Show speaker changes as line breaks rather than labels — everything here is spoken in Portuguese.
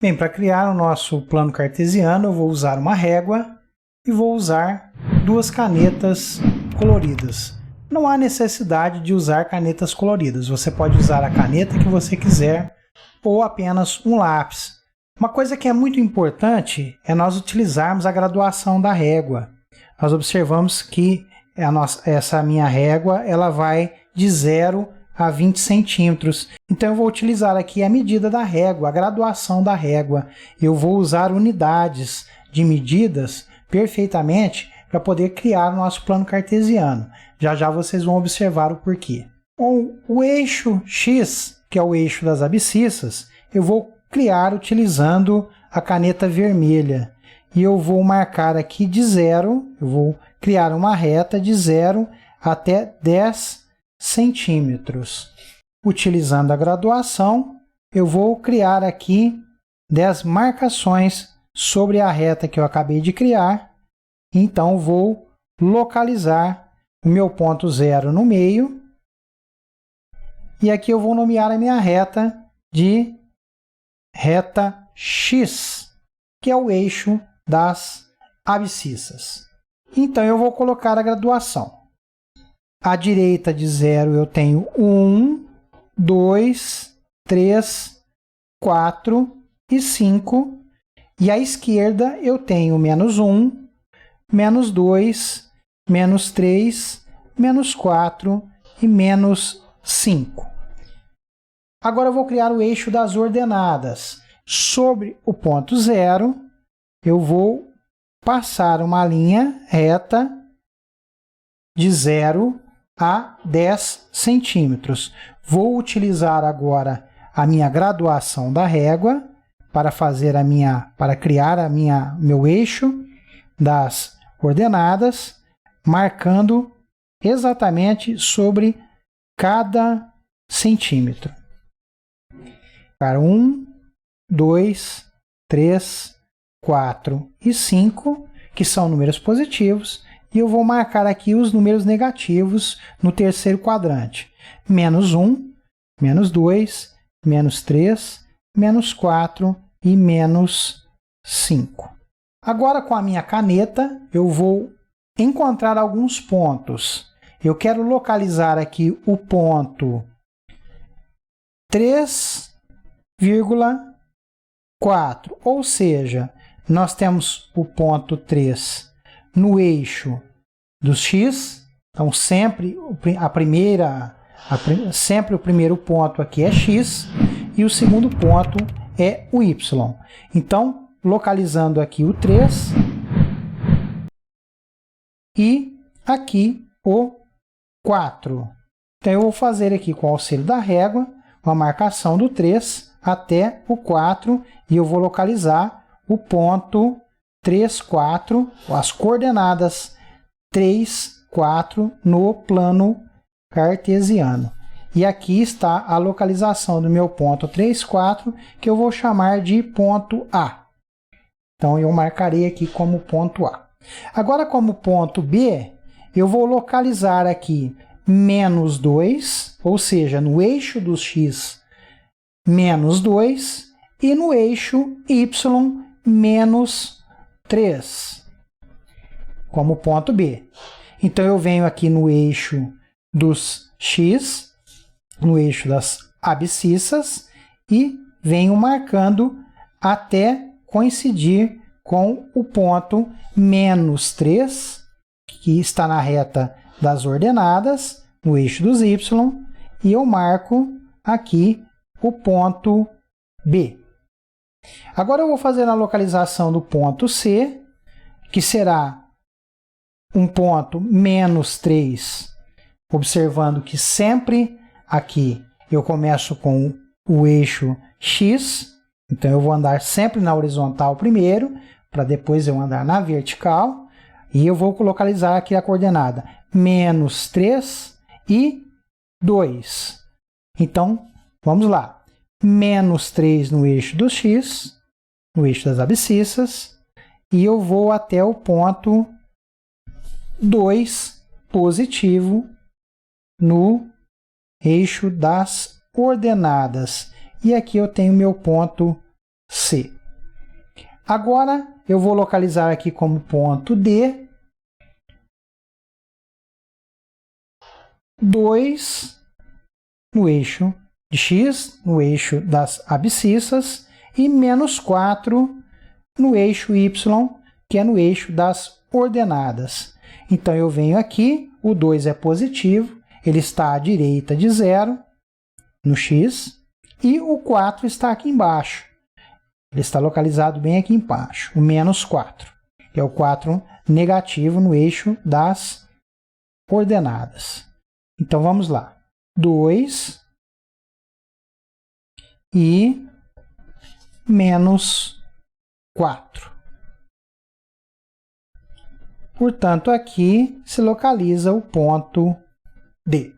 Bem, para criar o nosso plano cartesiano, eu vou usar uma régua e vou usar duas canetas coloridas. Não há necessidade de usar canetas coloridas, você pode usar a caneta que você quiser ou apenas um lápis. Uma coisa que é muito importante é nós utilizarmos a graduação da régua. Nós observamos que essa minha régua ela vai de 0 a 20 centímetros. Então eu vou utilizar aqui a medida da régua, a graduação da régua. Eu vou usar unidades de medidas perfeitamente para poder criar o nosso plano cartesiano. Já já vocês vão observar o porquê. O eixo X, que é o eixo das abscissas, eu vou criar utilizando a caneta vermelha. E eu vou marcar aqui de 0, eu vou criar uma reta de 0 até 10 centímetros. Utilizando a graduação, eu vou criar aqui 10 marcações sobre a reta que eu acabei de criar. Então, vou localizar o meu ponto 0 no meio. E aqui eu vou nomear a minha reta de reta X, que é o eixo das abscissas. Então, eu vou colocar a graduação. À direita de 0 eu tenho 1, 2, 3, 4 e 5. E à esquerda eu tenho menos 1, menos 2, menos 3, menos 4 e menos 5. Agora eu vou criar o eixo das ordenadas. Sobre o ponto 0, eu vou passar uma linha reta de 0 a 10 centímetros. Vou utilizar agora a minha graduação da régua para criar meu eixo das ordenadas, marcando exatamente sobre cada centímetro. Para 1, 2, 3, 4 e 5, que são números positivos, e eu vou marcar aqui os números negativos no terceiro quadrante. Menos 1, menos 2, menos 3, menos 4 e menos 5. Agora, com a minha caneta, eu vou encontrar alguns pontos. Eu quero localizar aqui o ponto 3,4, ou seja, nós temos o ponto 3 no eixo do X, então sempre o primeiro ponto aqui é X e o segundo ponto é o Y. Então, localizando aqui o 3 e aqui o 4. Então, eu vou fazer aqui com o auxílio da régua uma marcação do 3 até o 4 e eu vou localizar o ponto 3, 4, as coordenadas 3, 4 no plano cartesiano. E aqui está a localização do meu ponto 3, 4, que eu vou chamar de ponto A. Então, eu marcarei aqui como ponto A. Agora, como ponto B, eu vou localizar aqui menos 2, ou seja, no eixo do X, menos 2, e no eixo Y, menos 3, como ponto B. Então, eu venho aqui no eixo dos X, no eixo das abscissas, e venho marcando até coincidir com o ponto menos 3, que está na reta das ordenadas, no eixo dos Y, e eu marco aqui o ponto B. Agora eu vou fazer a localização do ponto C, que será um ponto menos 3, observando que sempre aqui eu começo com o eixo X, então eu vou andar sempre na horizontal primeiro, para depois eu andar na vertical, e eu vou localizar aqui a coordenada menos 3 e 2. Então, vamos lá. Menos 3 no eixo do X, no eixo das abscissas, e eu vou até o ponto 2 positivo no eixo das ordenadas. E aqui eu tenho meu ponto C. Agora, eu vou localizar aqui como ponto D 2 no eixo de X, no eixo das abscissas, e menos 4 no eixo Y, que é no eixo das ordenadas. Então, eu venho aqui, o 2 é positivo, ele está à direita de 0, no X, e o 4 está aqui embaixo. Ele está localizado bem aqui embaixo, o menos 4, que é o 4 negativo no eixo das ordenadas. Então, vamos lá. 2 e menos 4. Portanto, aqui se localiza o ponto D.